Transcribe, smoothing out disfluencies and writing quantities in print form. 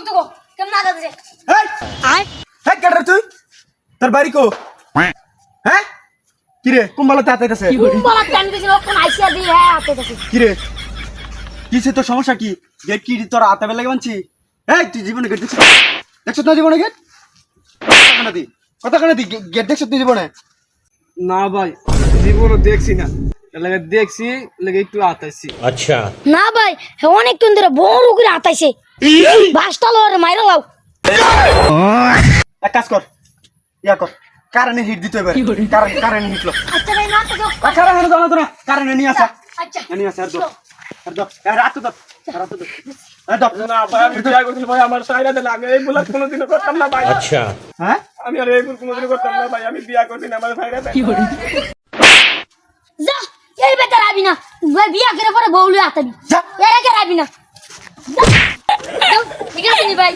তো গো কেমন না দাদা এই আয় এই কেডা তুই তোর বাড়ি কো হ্যাঁ কি রে কোন বালাতে আতাইতাছে বলা টাইম দিছিল কোন আইসিয়া দি হ্যাঁ আতে গেছে কি রে কিসে তোর সমস্যা কি গেট কি তোর আতাবে লাগে মানছি এই তুই জীবনে গেট দেখছ না জীবনে গেট কথা কানা দি গেট দেখছ তুই জীবনে না ভাই জীবনও দেখছি না লাগে দেখছি লাগে একটু আতাইছি अच्छा না ভাই অনেকক্ষণ ধরে বড় করে আতাইছে বাসটা লরে মাইরা লাও এক কাজ কর ইয়া কর কারণে হিট দিতে হবে কারণে হিটলো আচ্ছা ভাই না তো কারণে জানা তো না কারণে নিয়ে আসা আচ্ছা নিয়ে আসা আর দো রাত তো না ভাই আমি বিয়া করছি ভাই আমার সাইরা দেন আমি এই বুলাত কোনোদিনও করতাম না ভাই अच्छा হ্যাঁ আমি আর এই বুল কোনোদিনও করতাম না ভাই আমি বিয়া করছি না আমার সাইরা দেন যা এই বেটা রাবি না ভাই বিয়া করে পরে বউলি আতাবি যা। এর আগে রাবি না যা। ঠিক আছে নি ভাই